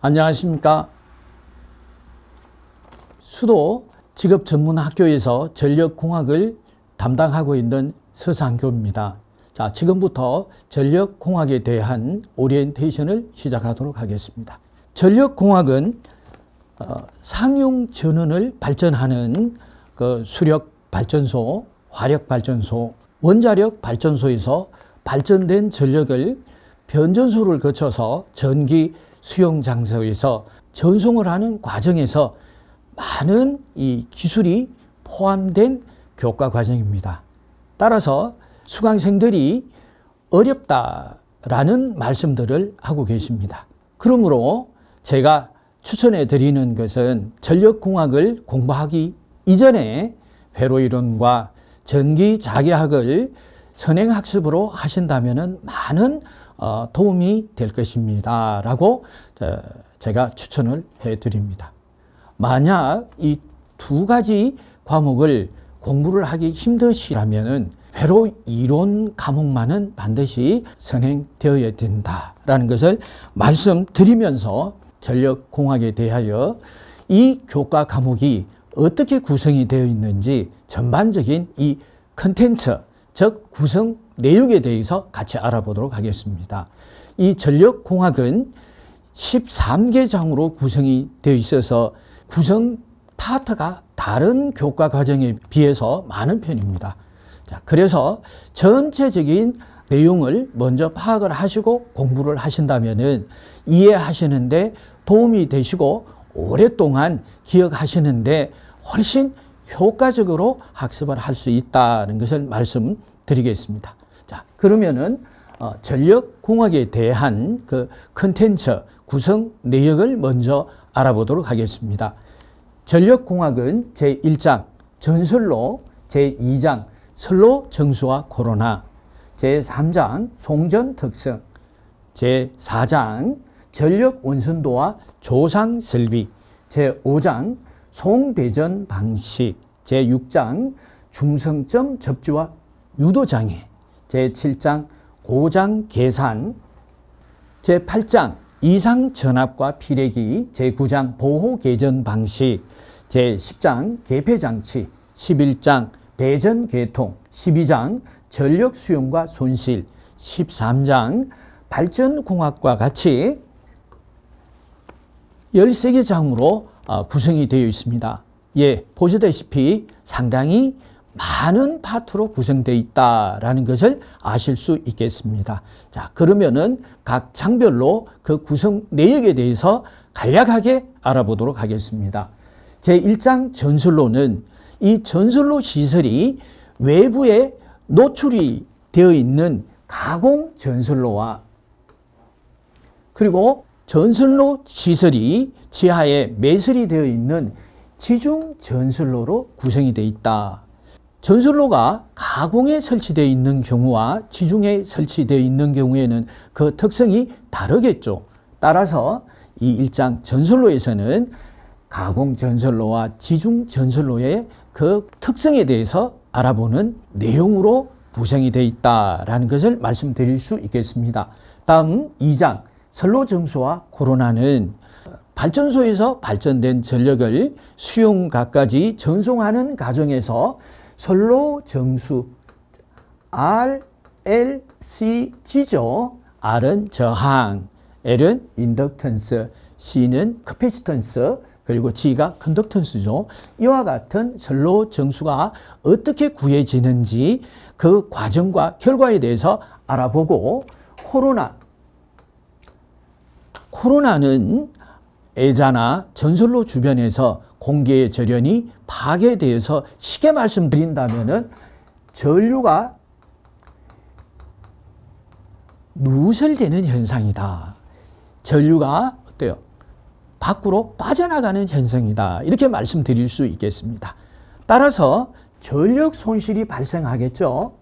안녕하십니까. 수도 직업전문학교에서 전력공학을 담당하고 있는 서상교입니다. 자, 지금부터 전력공학에 대한 오리엔테이션을 시작하도록 하겠습니다. 전력공학은 상용전원을 발전하는 그 수력발전소, 화력발전소, 원자력발전소에서 발전된 전력을 변전소를 거쳐서 전기 수용장소에서 전송을 하는 과정에서 많은 이 기술이 포함된 교과 과정입니다. 따라서 수강생들이 어렵다라는 말씀들을 하고 계십니다. 그러므로 제가 추천해 드리는 것은 전력공학을 공부하기 이전에 회로이론과 전기자기학을 선행학습으로 하신다면 많은 도움이 될 것입니다 라고 제가 추천을 해 드립니다. 만약 이 두 가지 과목을 공부를 하기 힘드시라면 회로이론 과목만은 반드시 선행되어야 된다라는 것을 말씀드리면서 전력공학에 대하여 이 교과 과목이 어떻게 구성이 되어 있는지 전반적인 이 컨텐츠, 즉 구성 내용에 대해서 같이 알아보도록 하겠습니다. 이 전력공학은 13개 장으로 구성이 되어 있어서 구성 파트가 다른 교과 과정에 비해서 많은 편입니다. 자, 그래서 전체적인 내용을 먼저 파악을 하시고 공부를 하신다면 이해하시는데 도움이 되시고 오랫동안 기억하시는데 훨씬 효과적으로 학습을 할 수 있다는 것을 말씀드리겠습니다. 자, 그러면은 전력공학에 대한 그 컨텐츠 구성 내역을 먼저 알아보도록 하겠습니다. 전력공학은 제1장 전설로, 제2장 선로 정수와 코로나, 제3장 송전 특성, 제4장 전력 온순도와 조상 설비, 제5장 송배전 방식, 제6장 중성점 접지와 유도장애, 제7장 고장 계산, 제8장 이상 전압과 피래기, 제9장 보호 개전 방식, 제10장 개폐장치, 11장 배전 계통, 12장 전력 수용과 손실, 13장 발전공학과 같이 13개 장으로 구성이 되어 있습니다. 예, 보시다시피 상당히 많은 파트로 구성되어 있다라는 것을 아실 수 있겠습니다. 자, 그러면은 각 장별로 그 구성 내역에 대해서 간략하게 알아보도록 하겠습니다. 제1장 전설로는 이 전설로 시설이 외부에 노출이 되어 있는 가공 전설로와 그리고 전설로 시설이 지하에 매설이 되어 있는 지중 전설로로 구성이 되어 있다. 전설로가 가공에 설치되어 있는 경우와 지중에 설치되어 있는 경우에는 그 특성이 다르겠죠. 따라서 이 1장 전설로에서는 가공 전설로와 지중 전설로의 그 특성에 대해서 알아보는 내용으로 구성이 되어 있다라는 것을 말씀드릴 수 있겠습니다. 다음 2장 선로 정수와 코로나는 발전소에서 발전된 전력을 수용가까지 전송하는 과정에서 선로 정수 RLCG죠. R은 저항, L은 인덕턴스, C는 커패시턴스, 그리고 G가 컨덕턴스죠. 이와 같은 선로 정수가 어떻게 구해지는지 그 과정과 결과에 대해서 알아보고 코로나는 애자나 전선로 주변에서 공기의 절연이 파괴되어서 쉽게 말씀드린다면은 전류가 누설되는 현상이다. 전류가 어때요? 밖으로 빠져나가는 현상이다. 이렇게 말씀드릴 수 있겠습니다. 따라서 전력 손실이 발생하겠죠.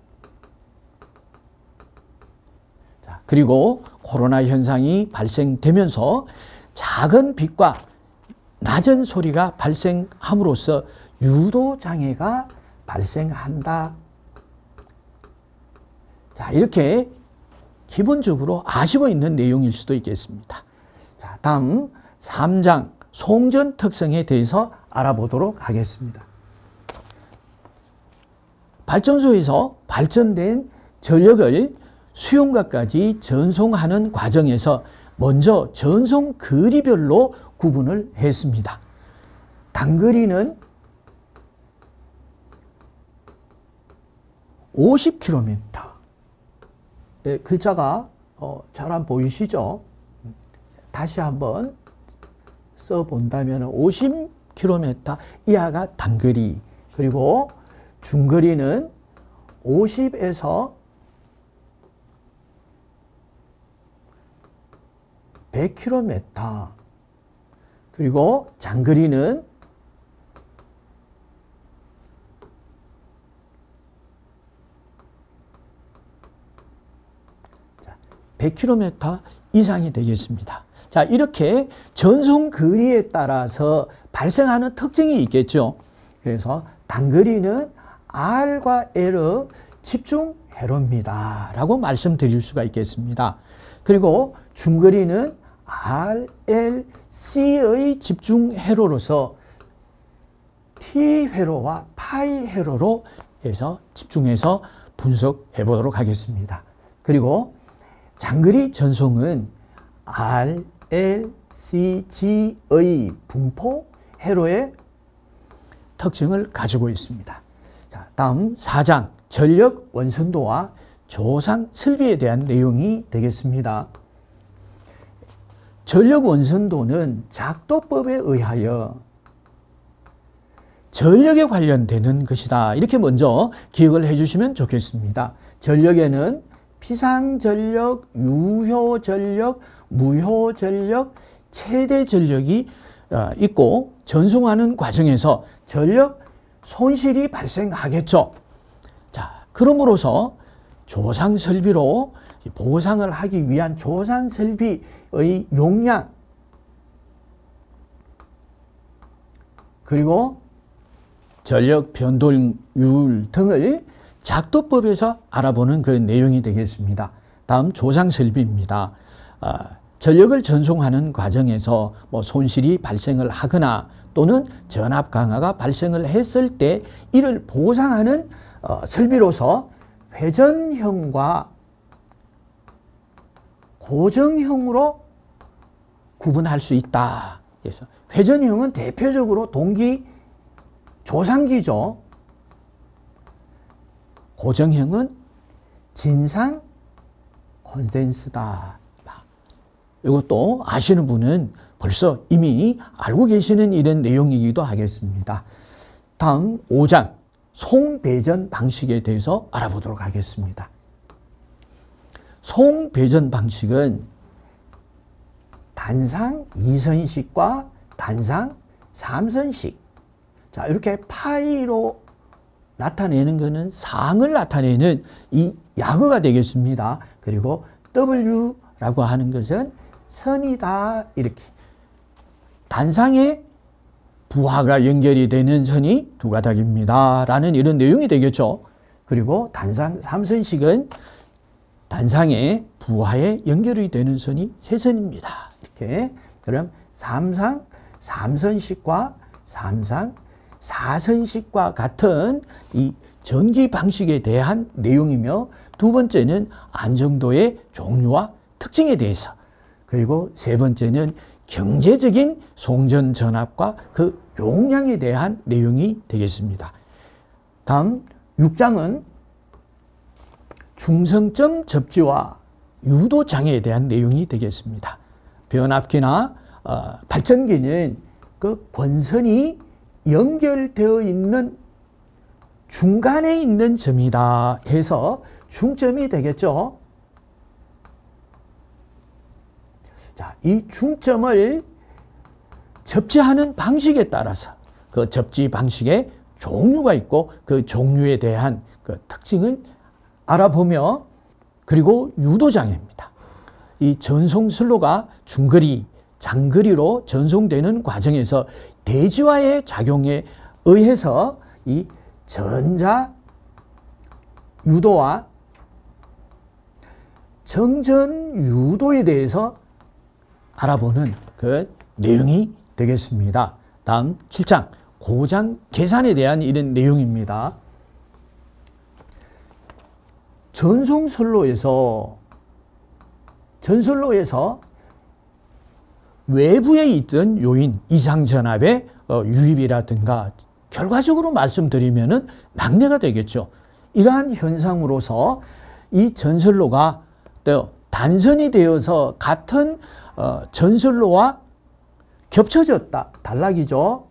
자, 그리고 코로나 현상이 발생되면서 작은 빛과 낮은 소리가 발생함으로써 유도장애가 발생한다. 자, 이렇게 기본적으로 아시고 있는 내용일 수도 있겠습니다. 자, 다음 3장 송전 특성에 대해서 알아보도록 하겠습니다. 발전소에서 발전된 전력을 수용각까지 전송하는 과정에서 먼저 전송 거리별로 구분을 했습니다. 단거리는 50km. 네, 글자가 잘 안 보이시죠? 다시 한번 써본다면 50km 이하가 단거리, 그리고 중거리는 50에서 100km, 그리고 장거리는 100km 이상이 되겠습니다. 자, 이렇게 전송 거리에 따라서 발생하는 특징이 있겠죠. 그래서 단거리는 R과 L의 집중 회로입니다 라고 말씀드릴 수가 있겠습니다. 그리고 중거리는 R, L, C의 집중 회로로서 T 회로와 파이 회로로 해서 집중해서 분석해 보도록 하겠습니다. 그리고 장거리 전송은 R, L, C, G의 분포 회로의 특징을 가지고 있습니다. 자, 다음 4장 전력 원선도와 조상 설비에 대한 내용이 되겠습니다. 전력 원선도는 작도법에 의하여 전력에 관련되는 것이다. 이렇게 먼저 기억을 해주시면 좋겠습니다. 전력에는 피상전력, 유효전력, 무효전력, 최대전력이 있고 전송하는 과정에서 전력 손실이 발생하겠죠. 자, 그러므로서 조상설비로 보상을 하기 위한 조상설비의 용량, 그리고 전력 변동률 등을 작도법에서 알아보는 그 내용이 되겠습니다. 다음 조상설비입니다. 전력을 전송하는 과정에서 손실이 발생을 하거나 또는 전압 강화가 발생을 했을 때 이를 보상하는 설비로서 회전형과 고정형으로 구분할 수 있다. 그래서 회전형은 대표적으로 동기 조상기죠. 고정형은 진상 콘덴스다. 이것도 아시는 분은 벌써 이미 알고 계시는 이런 내용이기도 하겠습니다. 다음 5장 송배전 방식에 대해서 알아보도록 하겠습니다. 송배전 방식은 단상 2선식과 단상 3선식. 자, 이렇게 파이로 나타내는 것은 상을 나타내는 이 약어가 되겠습니다. 그리고 W라고 하는 것은 선이다. 이렇게 단상에 부하가 연결이 되는 선이 두 가닥입니다 라는 이런 내용이 되겠죠. 그리고 단상 3선식은 단상에 부하에 연결이 되는 선이 세 선입니다. 이렇게. 그럼 3상 3선식과 3상 4선식과 같은 이 전기 방식에 대한 내용이며, 두 번째는 안정도의 종류와 특징에 대해서, 그리고 세 번째는 경제적인 송전 전압과 그 용량에 대한 내용이 되겠습니다. 다음 6장은 중성점 접지와 유도 장애에 대한 내용이 되겠습니다. 변압기나 발전기는 그 권선이 연결되어 있는 중간에 있는 점이다 해서 중점이 되겠죠. 자, 이 중점을 접지하는 방식에 따라서 그 접지 방식의 종류가 있고 그 종류에 대한 그 특징을 알아보며, 그리고 유도장애입니다. 이 전송 슬로가 중거리, 장거리로 전송되는 과정에서 대지와의 작용에 의해서 이 전자 유도와 정전 유도에 대해서 알아보는 그 내용이 되겠습니다. 다음 7장 고장 계산에 대한 이런 내용입니다. 전송선로에서 외부에 있던 요인, 이상전압의 유입이라든가 결과적으로 말씀드리면은 낙뢰가 되겠죠. 이러한 현상으로서 이 전선로가 단선이 되어서 같은 전선로와 겹쳐졌다. 단락이죠.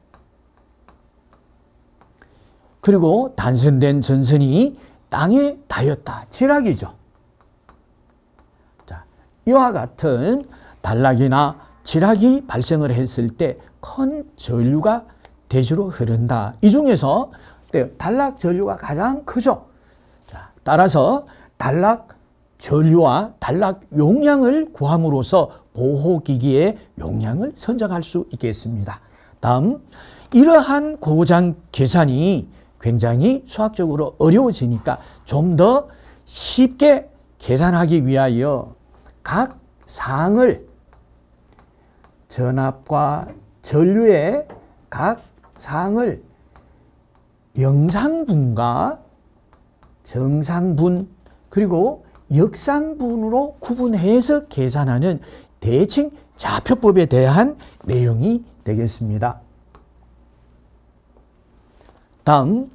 그리고 단선된 전선이 땅에 닿였다. 지락이죠. 자, 이와 같은 단락이나 지락이 발생을 했을 때 큰 전류가 대주로 흐른다. 이 중에서 단락 전류가 가장 크죠. 자, 따라서 단락 전류와 단락 용량을 구함으로써 보호기기의 용량을 선정할 수 있겠습니다. 다음, 이러한 고장 계산이 굉장히 수학적으로 어려워지니까 좀 더 쉽게 계산하기 위하여 각 사항을 전압과 전류의 각 사항을 영상분과 정상분 그리고 역상분으로 구분해서 계산하는 대칭 좌표법에 대한 내용이 되겠습니다. 다음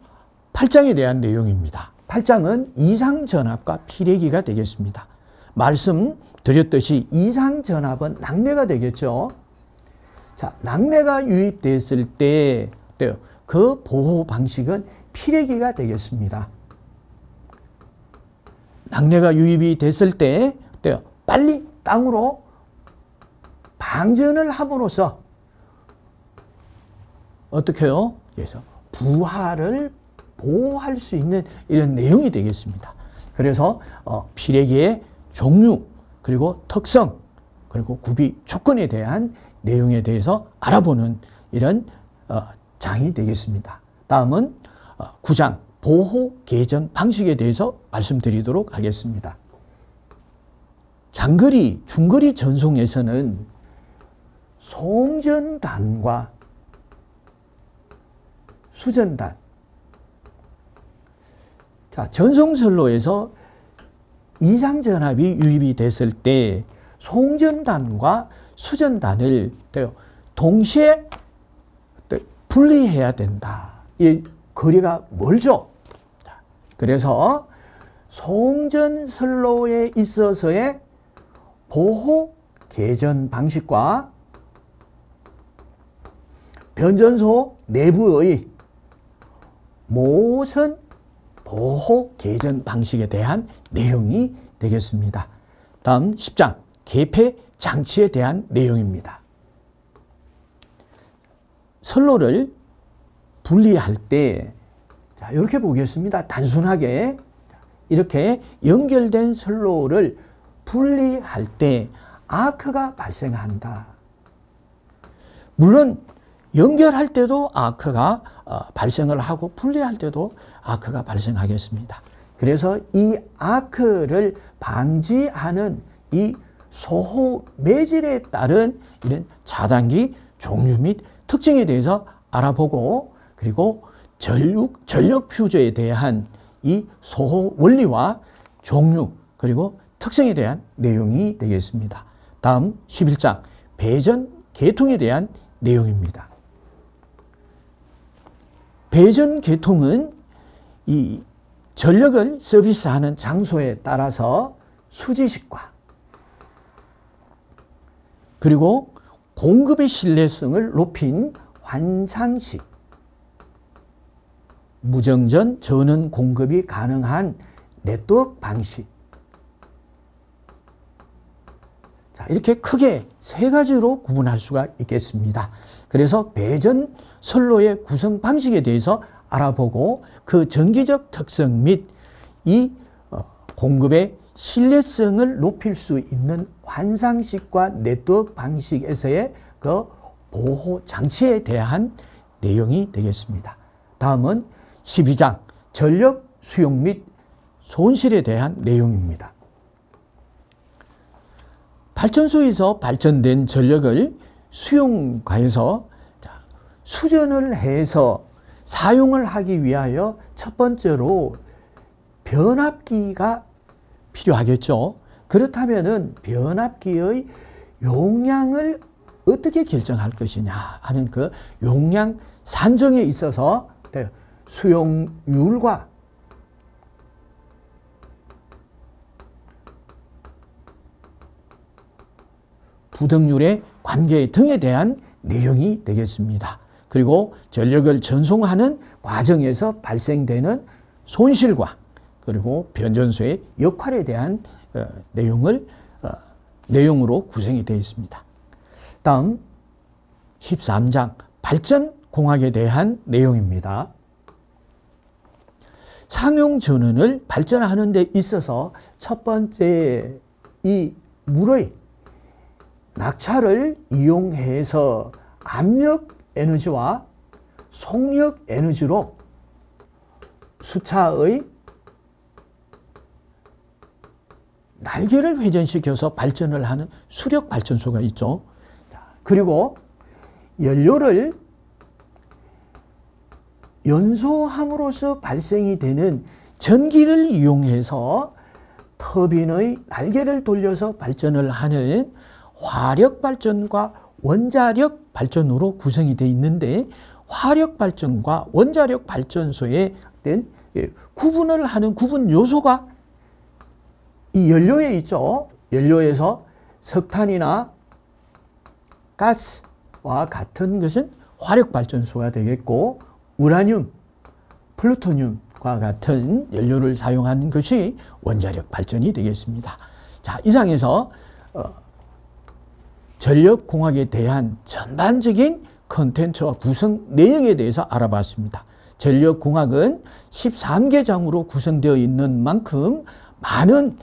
8장에 대한 내용입니다. 8장은 이상전압과 피례기가 되겠습니다. 말씀드렸듯이 이상전압은 낙뢰가 되겠죠. 자, 낙뢰가 유입됐을 때 그 보호 방식은 피례기가 되겠습니다. 낙뢰가 유입이 됐을 때 빨리 땅으로 방전을 함으로써 어떻게 해요? 그래서 부하를 보호할 수 있는 이런 내용이 되겠습니다. 그래서 피례기의 종류 그리고 특성 그리고 구비 조건에 대한 내용에 대해서 알아보는 이런 장이 되겠습니다. 다음은 9장 보호 개전 방식에 대해서 말씀드리도록 하겠습니다. 장거리, 중거리 전송에서는 송전단과 수전단. 자, 전송선로에서 이상전압이 유입이 됐을 때 송전단과 수전단을 동시에 분리해야 된다. 이 거리가 멀죠. 그래서 송전선로에 있어서의 보호 개전 방식과 변전소 내부의 모선 보호 개전 방식에 대한 내용이 되겠습니다. 다음 10장 개폐 장치에 대한 내용입니다. 선로를 분리할 때 자, 이렇게 보겠습니다. 단순하게 이렇게 연결된 선로를 분리할 때 아크가 발생한다. 물론 연결할 때도 아크가 발생을 하고 분리할 때도 아크가 발생하겠습니다. 그래서 이 아크를 방지하는 이 소호 매질에 따른 이런 차단기 종류 및 특징에 대해서 알아보고 그리고 전력 퓨저에 대한 이 소호 원리와 종류 그리고 특성에 대한 내용이 되겠습니다. 다음 11장 배전 계통에 대한 내용입니다. 배전 계통은 이 전력을 서비스하는 장소에 따라서 수지식과 그리고 공급의 신뢰성을 높인 환상식, 무정전 전원 공급이 가능한 네트워크 방식. 자, 이렇게 크게 세 가지로 구분할 수가 있겠습니다. 그래서 배전 선로의 구성 방식에 대해서 알아보고 그 전기적 특성 및 이 공급의 신뢰성을 높일 수 있는 환상식과 네트워크 방식에서의 그 보호 장치에 대한 내용이 되겠습니다. 다음은 12장 전력 수용 및 손실에 대한 내용입니다. 발전소에서 발전된 전력을 수용과에서 수전을 해서 사용을 하기 위하여 첫 번째로 변압기가 필요하겠죠. 그렇다면은 변압기의 용량을 어떻게 결정할 것이냐 하는 그 용량 산정에 있어서 수용률과 부등률의 관계 등에 대한 내용이 되겠습니다. 그리고 전력을 전송하는 과정에서 발생되는 손실과 그리고 변전소의 역할에 대한 내용으로 구성이 되어 있습니다. 다음 13장 발전공학에 대한 내용입니다. 상용전원을 발전하는 데 있어서 첫 번째 이 물의 낙차를 이용해서 압력 에너지와 속력 에너지로 수차의 날개를 회전시켜서 발전을 하는 수력 발전소가 있죠. 그리고 연료를 연소함으로써 발생이 되는 전기를 이용해서 터빈의 날개를 돌려서 발전을 하는 화력발전과 원자력 발전으로 구성이 되어 있는데 화력발전과 원자력 발전소에 구분을 하는 구분 요소가 이 연료에 있죠. 연료에서 석탄이나 가스와 같은 것은 화력발전소가 되겠고 우라늄, 플루토늄과 같은 연료를 사용하는 것이 원자력 발전이 되겠습니다. 자, 이상에서 전력공학에 대한 전반적인 컨텐츠와 구성 내용에 대해서 알아봤습니다. 전력공학은 13개장으로 구성되어 있는 만큼 많은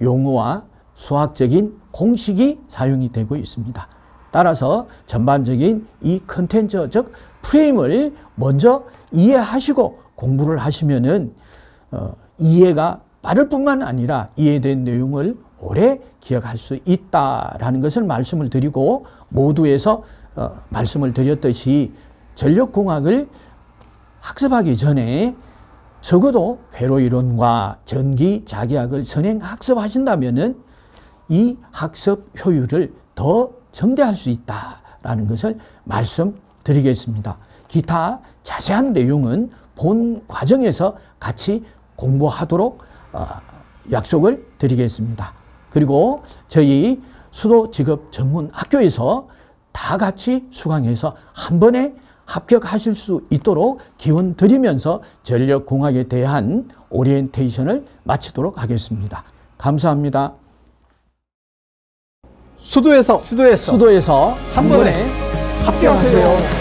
용어와 수학적인 공식이 사용이 되고 있습니다. 따라서 전반적인 이 컨텐츠적 프레임을 먼저 이해하시고 공부를 하시면은 이해가 빠를 뿐만 아니라 이해된 내용을 오래 기억할 수 있다라는 것을 말씀을 드리고 모두에서 말씀을 드렸듯이 전력공학을 학습하기 전에 적어도 회로이론과 전기자기학을 선행 학습하신다면은 이 학습 효율을 더 증대할 수 있다라는 것을 말씀드리겠습니다. 기타 자세한 내용은 본 과정에서 같이 공부하도록 약속을 드리겠습니다. 그리고 저희 수도직업전문학교에서 다 같이 수강해서 한 번에 합격하실 수 있도록 기원 드리면서 전력공학에 대한 오리엔테이션을 마치도록 하겠습니다. 감사합니다. 수도에서 한 번에 합격하세요.